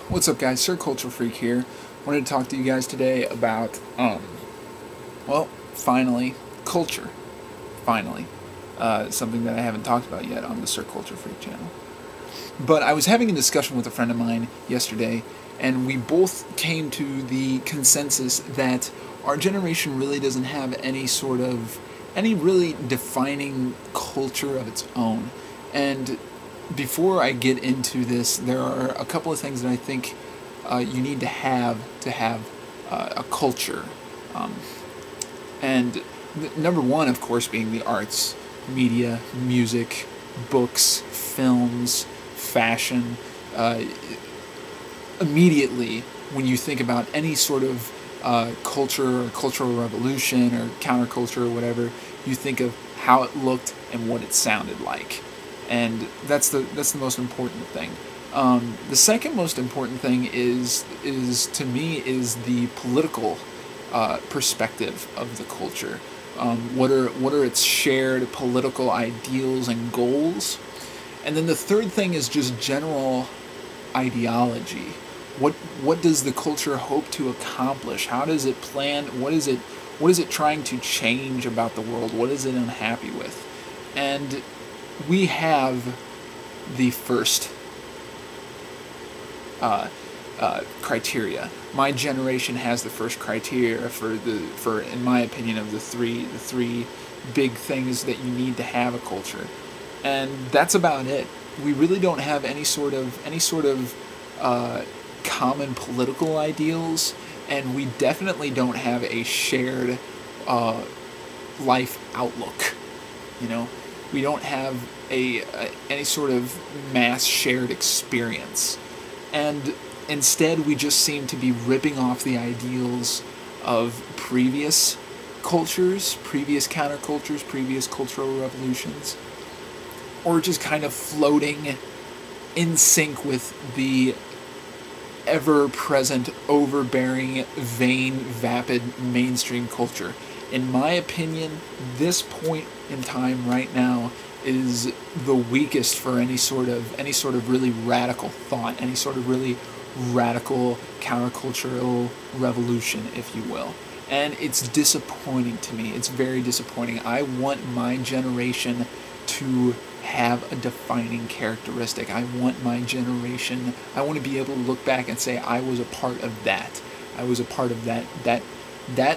What's up, guys? Sir Culture Freak here. Wanted to talk to you guys today about, well, finally, culture. Finally. Something that I haven't talked about yet on the Sir Culture Freak channel. But I was having a discussion with a friend of mine yesterday, and we both came to the consensus that our generation really doesn't have any really defining culture of its own. And before I get into this, there are a couple of things that I think you need to have a culture. And number one, of course, being the arts, media, music, books, films, fashion. Immediately, when you think about any sort of culture or cultural revolution or counterculture or whatever, you think of how it looked and what it sounded like. And that's the most important thing. The second most important thing is to me is the political perspective of the culture. What are its shared political ideals and goals? And then the third thing is just general ideology. What does the culture hope to accomplish? How does it plan? What is it trying to change about the world? What is it unhappy with? And we have the first criteria. My generation has the first criteria for in my opinion of the three big things that you need to have a culture, and that's about it. We really don't have any sort of common political ideals, and we definitely don't have a shared life outlook. You know, we don't have any sort of mass shared experience, and instead we just seem to be ripping off the ideals of previous cultures, previous countercultures, previous cultural revolutions, or just kind of floating in sync with the ever-present, overbearing, vain, vapid mainstream culture. In my opinion, this point in time right now is the weakest for any sort of really radical thought, any sort of really radical countercultural revolution, if you will. And it's disappointing to me. It's very disappointing. I want my generation to have a defining characteristic. I want my generation, I want to be able to look back and say I was a part of that. I was a part of that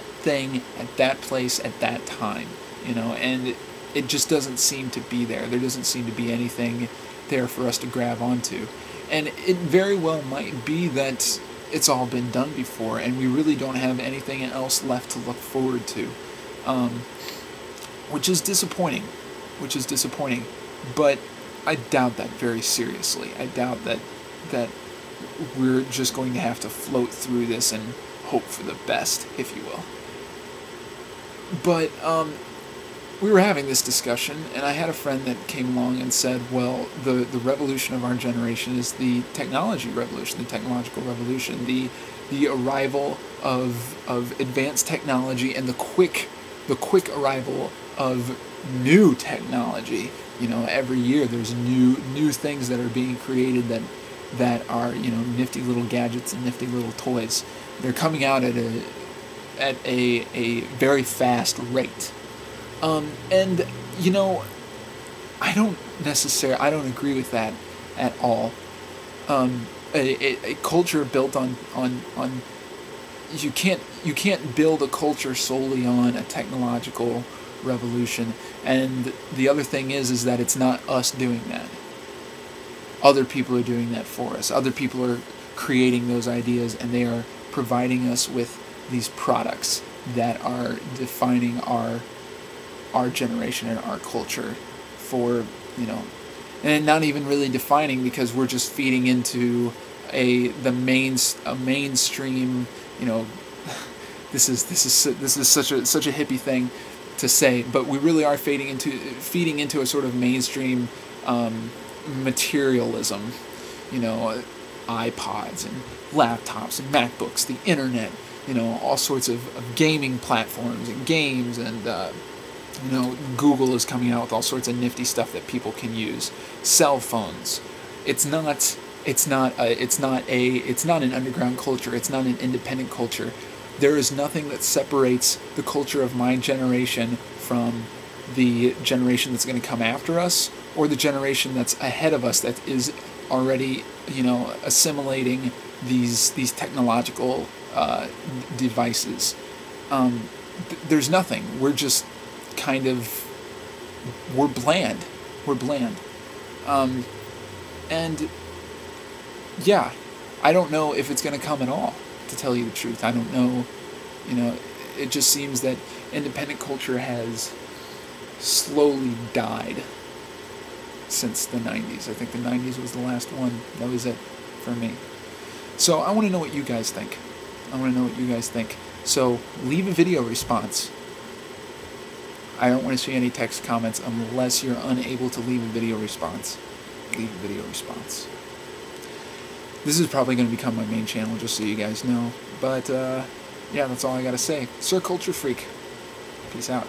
thing at that place at that time, you know, and it just doesn't seem to be there. There doesn't seem to be anything there for us to grab onto. And it very well might be that it's all been done before and we really don't have anything else left to look forward to, which is disappointing. But I doubt that very seriously. I doubt that we're just going to have to float through this and hope for the best, if you will. But we were having this discussion, and I had a friend that came along and said, well, the revolution of our generation is the technology revolution, the technological revolution, the arrival of advanced technology and the quick arrival of new technology. You know, every year there's new things that are being created that are, you know, nifty little gadgets and nifty little toys. They're coming out at a very fast rate. And, you know, I don't agree with that at all. A culture built on you can't build a culture solely on a technological revolution. And the other thing is that it's not us doing that. Other people are doing that for us. Other people are creating those ideas, and they are providing us with these products that are defining our generation and our culture for, you know, and not even really defining, because we're just feeding into a mainstream, you know, this is such a hippie thing to say, but we really are feeding into a sort of mainstream materialism, you know, iPods and laptops and MacBooks, the internet, you know, all sorts of gaming platforms and games, and you know, Google is coming out with all sorts of nifty stuff that people can use. Cell phones. It's not It's not an underground culture. It's not an independent culture. There is nothing that separates the culture of my generation from the generation that's going to come after us, or the generation that's ahead of us that is already, assimilating these technological devices. There's nothing. We're just kind of, we're bland. We're bland. And yeah, I don't know if it's going to come at all, to tell you the truth. I don't know. It just seems that independent culture has slowly died since the 90s. I think the 90s was the last one. That was it for me. So I want to know what you guys think. So leave a video response. I don't want to see any text comments unless you're unable to leave a video response. Leave a video response. This is probably going to become my main channel, just so you guys know. But, yeah, that's all I got to say. Sir Culture Freak. Peace out.